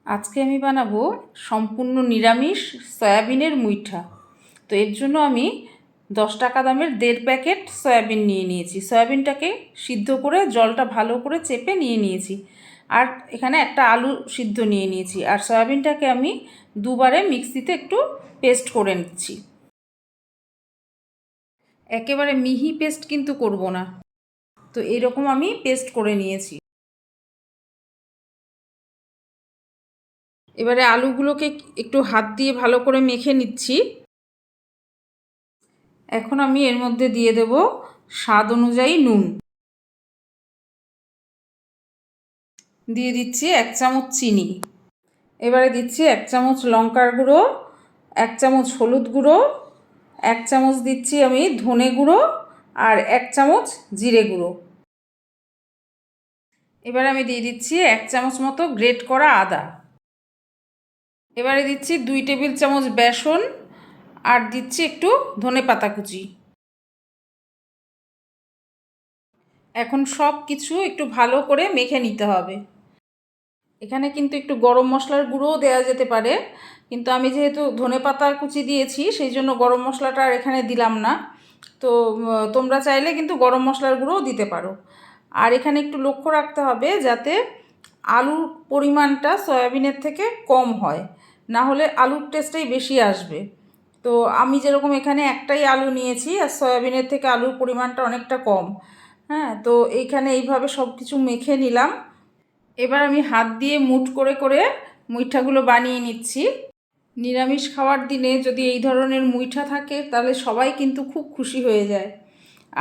আজকে আমি বানাবো সম্পূর্ণ নিরামিষ সয়াবিনের মুইঠা। তো এর জন্য আমি 10 টাকা দামের 1.5 প্যাকেট সয়াবিন নিয়ে নিয়েছি। সয়াবিনটাকে সিদ্ধ করে জলটা ভালো করে চেপে নিয়ে নিয়েছি। আর এখানে একটা আলু সিদ্ধ নিয়ে নিয়েছি। আর সয়াবিনটাকে আমি দুবারে মিক্সিতে একটু পেস্ট করে নিচ্ছি। একেবারে মিহি পেস্ট কিন্তু করব না, তো এইরকম আমি পেস্ট করে নিয়েছি। এবারে আলুগুলোকে একটু হাত দিয়ে ভালো করে মেখে নিচ্ছি। এখন আমি এর মধ্যে দিয়ে দেব স্বাদ অনুযায়ী নুন, দিয়ে দিচ্ছি 1 চামচ চিনি, এবারে দিচ্ছি 1 চামচ লঙ্কার গুঁড়ো, 1 চামচ হলুদ গুঁড়ো, 1 চামচ দিচ্ছি আমি ধনে গুঁড়ো আর 1 চামচ জিরে গুঁড়ো। এবারে আমি দিয়ে দিচ্ছি 1 চামচ মতো গ্রেট করা আদা। এবারে দিচ্ছি 2 টেবিল চামচ বেসন আর দিচ্ছি একটু ধনে পাতা কুচি। এখন সব কিছু একটু ভালো করে মেখে নিতে হবে। এখানে কিন্তু একটু গরম মশলার গুঁড়োও দেওয়া যেতে পারে, কিন্তু আমি যেহেতু ধনেপাতার কুচি দিয়েছি সেই জন্য গরম মশলাটা আর এখানে দিলাম না। তো তোমরা চাইলে কিন্তু গরম মশলার গুঁড়োও দিতে পারো। আর এখানে একটু লক্ষ্য রাখতে হবে যাতে আলুর পরিমাণটা সয়াবিনের থেকে কম হয়, না হলে আলুর টেস্টটাই বেশি আসবে। তো আমি যেরকম এখানে একটাই আলু নিয়েছি আর সয়াবিনের থেকে আলুর পরিমাণটা অনেকটা কম। হ্যাঁ, তো এইখানে এইভাবে সব কিছু মেখে নিলাম। এবার আমি হাত দিয়ে মুঠ করে করে মুইঠাগুলো বানিয়ে নিচ্ছি। নিরামিষ খাওয়ার দিনে যদি এই ধরনের মুইঠা থাকে তাহলে সবাই কিন্তু খুব খুশি হয়ে যায়।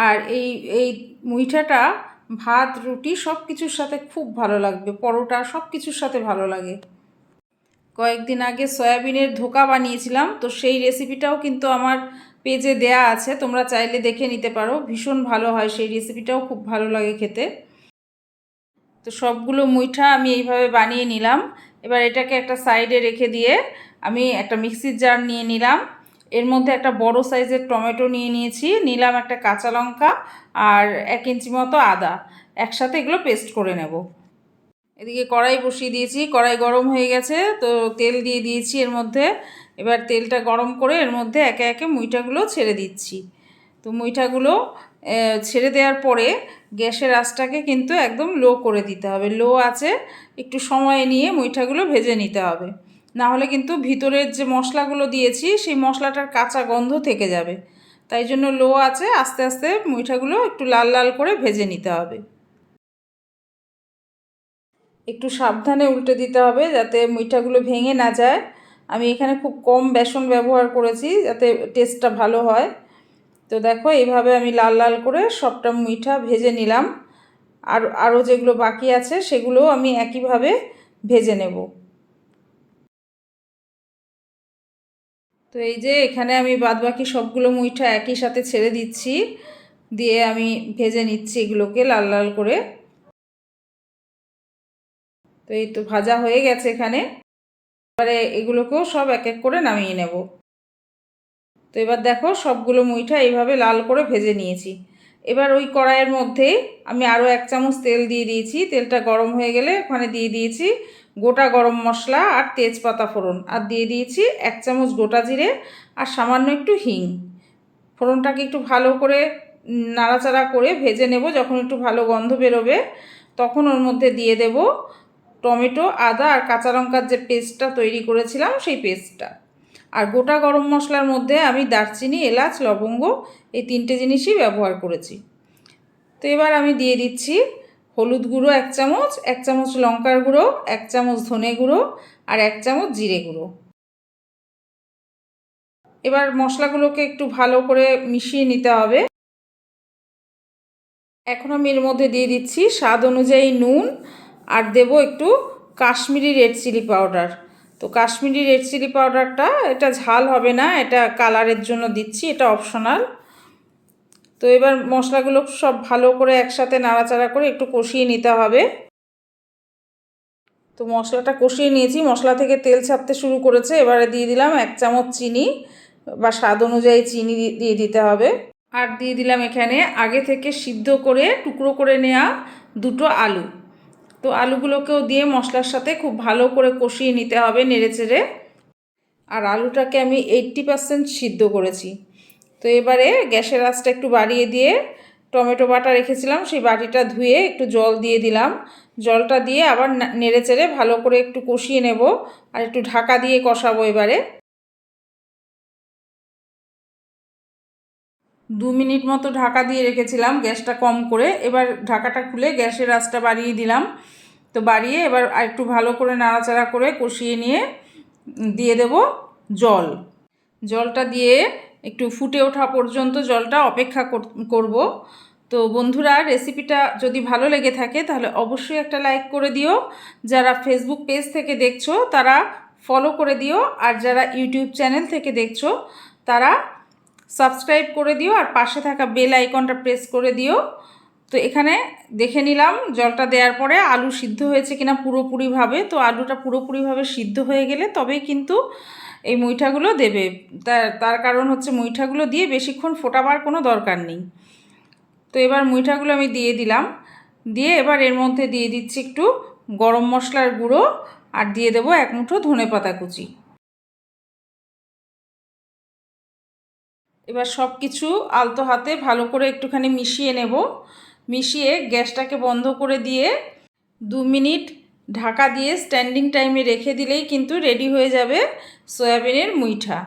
আর এই এই মুইঠাটা ভাত রুটি সব কিছুর সাথে খুব ভালো লাগবে, পরোটা সব কিছুর সাথে ভালো লাগে। কয়েকদিন আগে সয়াবিনের ধোকা বানিয়েছিলাম, তো সেই রেসিপিটাও কিন্তু আমার পেজে দেয়া আছে, তোমরা চাইলে দেখে নিতে পারো। ভীষণ ভালো হয়, সেই রেসিপিটাও খুব ভালো লাগে খেতে। তো সবগুলো মুইঠা আমি এইভাবে বানিয়ে নিলাম। এবার এটাকে একটা সাইডে রেখে দিয়ে আমি একটা মিক্সির জার নিয়ে নিলাম। এর মধ্যে একটা বড় সাইজের টমেটো নিয়ে নিয়েছি, নিলাম একটা কাঁচা লঙ্কা আর 1 ইঞ্চি মতো আদা। একসাথে এগুলো পেস্ট করে নেব। এদিকে কড়াই বসিয়ে দিয়েছি, কড়াই গরম হয়ে গেছে, তো তেল দিয়ে দিয়েছি এর মধ্যে। এবার তেলটা গরম করে এর মধ্যে একে একে মুইঠাগুলো ছেড়ে দিচ্ছি। তো মুইঠাগুলো ছেড়ে দেওয়ার পরে গ্যাসের আঁচটাকে কিন্তু একদম লো করে দিতে হবে। লো আছে একটু সময় নিয়ে মুইঠাগুলো ভেজে নিতে হবে, না হলে কিন্তু ভিতরের যে মশলাগুলো দিয়েছি সেই মশলাটার কাঁচা গন্ধ থেকে যাবে। তাই জন্য লো আছে আস্তে আস্তে মুইঠাগুলো একটু লাল লাল করে ভেজে নিতে হবে। একটু সাবধানে উল্টে দিতে হবে যাতে মুইঠাগুলো ভেঙে না যায়। আমি এখানে খুব কম বেসন ব্যবহার করেছি যাতে টেস্টটা ভালো হয়। তো দেখো এইভাবে আমি লাল লাল করে সবটা মুইঠা ভেজে নিলাম। আর আরও যেগুলো বাকি আছে সেগুলোও আমি একইভাবে ভেজে নেব। তো এই যে এখানে আমি বাদবাকি সবগুলো মুইঠা একই সাথে ছেড়ে দিচ্ছি, দিয়ে আমি ভেজে নিচ্ছি এগুলোকে লাল লাল করে। তো এই তো ভাজা হয়ে গেছে এখানে। এবারে এগুলোকেও সব এক এক করে নামিয়ে নেব। তো এবার দেখো সবগুলো মুইঠা এইভাবে লাল করে ভেজে নিয়েছি। এবার ওই কড়াইয়ের মধ্যে আমি আরও 1 চামচ তেল দিয়ে দিয়েছি। তেলটা গরম হয়ে গেলে ওখানে দিয়ে দিয়েছি গোটা গরম মশলা আর তেজপাতা ফোড়ন, আর দিয়ে দিয়েছি 1 চামচ গোটা জিরে আর সামান্য একটু হিং। ফোড়নটাকে একটু ভালো করে নাড়াচাড়া করে ভেজে নেব। যখন একটু ভালো গন্ধ বেরোবে তখন ওর মধ্যে দিয়ে দেব টমেটো, আদা আর কাঁচা লঙ্কার যে পেস্টটা তৈরি করেছিলাম সেই পেস্টটা। আর গোটা গরম মশলার মধ্যে আমি দারচিনি, এলাচ, লবঙ্গ এই 3টে জিনিসই ব্যবহার করেছি। তো এবার আমি দিয়ে দিচ্ছি হলুদ গুঁড়ো 1 চামচ, 1 চামচ লঙ্কার গুঁড়ো, 1 চামচ ধনে গুঁড়ো আর 1 চামচ জিরে গুঁড়ো। এবার মশলাগুলোকে একটু ভালো করে মিশিয়ে নিতে হবে। এখন আমি এর মধ্যে দিয়ে দিচ্ছি স্বাদ অনুযায়ী নুন আর দেব একটু কাশ্মীরি রেড চিলি পাউডার। তো কাশ্মীরি রেড চিলি পাউডারটা এটা ঝাল হবে না, এটা কালারের জন্য দিচ্ছি, এটা অপশনাল। তো এবার মশলাগুলো সব ভালো করে একসাথে নাড়াচাড়া করে একটু কষিয়ে নিতে হবে। তো মশলাটা কষিয়ে নিয়েছি, মশলা থেকে তেল ছাড়তে শুরু করেছে। এবারে দিয়ে দিলাম 1 চামচ চিনি বা স্বাদ অনুযায়ী চিনি দিয়ে দিতে হবে। আর দিয়ে দিলাম এখানে আগে থেকে সিদ্ধ করে টুকরো করে নেওয়া 2টো আলু। তো আলুগুলোকেও দিয়ে মশলার সাথে খুব ভালো করে কষিয়ে নিতে হবে নেড়েচেড়ে। আর আলুটাকে আমি 80% সিদ্ধ করেছি। তো এবারে গ্যাসের আঁচটা একটু বাড়িয়ে দিয়ে টমেটো বাটা রেখেছিলাম সেই বাটিটা ধুয়ে একটু জল দিয়ে দিলাম। জলটা দিয়ে আবার নেড়েচেড়ে ভালো করে একটু কষিয়ে নেব আর একটু ঢাকা দিয়ে কষাবো। এবারে 2 মিনিট মতো ঢাকা দিয়ে রেখেছিলাম গ্যাসটা কম করে। এবার ঢাকাটা খুলে গ্যাসের আঁচটা বাড়িয়ে দিলাম। তো বাড়িয়ে এবার আর একটু ভালো করে নাড়াচাড়া করে কষিয়ে নিয়ে দিয়ে দেব জল। জলটা দিয়ে একটু ফুটে ওঠা পর্যন্ত জলটা অপেক্ষা করব। তো বন্ধুরা, রেসিপিটা যদি ভালো লেগে থাকে তাহলে অবশ্যই একটা লাইক করে দিও। যারা ফেসবুক পেজ থেকে দেখছো তারা ফলো করে দিও, আর যারা ইউটিউব চ্যানেল থেকে দেখছো তারা সাবস্ক্রাইব করে দিও আর পাশে থাকা বেল আইকনটা প্রেস করে দিও। তো এখানে দেখে নিলাম জলটা দেওয়ার পরে আলু সিদ্ধ হয়েছে কিনা পুরোপুরিভাবে। তো আলুটা পুরোপুরিভাবে সিদ্ধ হয়ে গেলে তবেই কিন্তু এই মুইঠাগুলো দেবে। তার কারণ হচ্ছে মুইঠাগুলো দিয়ে বেশিক্ষণ ফোটাবার কোনো দরকার নেই। তো এবার মুইঠাগুলো আমি দিয়ে দিলাম। দিয়ে এবার এর মধ্যে দিয়ে দিচ্ছি একটু গরম মশলার গুঁড়ো আর দিয়ে দেবো 1 মুঠো ধনেপাতা কুচি। এবার সব কিছু আলতো হাতে ভালো করে একটুখানি মিশিয়ে নেব। মিশিয়ে গ্যাসটাকে বন্ধ করে দিয়ে 2 মিনিট ঢাকা দিয়ে স্ট্যান্ডিং টাইমে রেখে দিলেই কিন্তু রেডি হয়ে যাবে সয়াবিনের মুইঠা।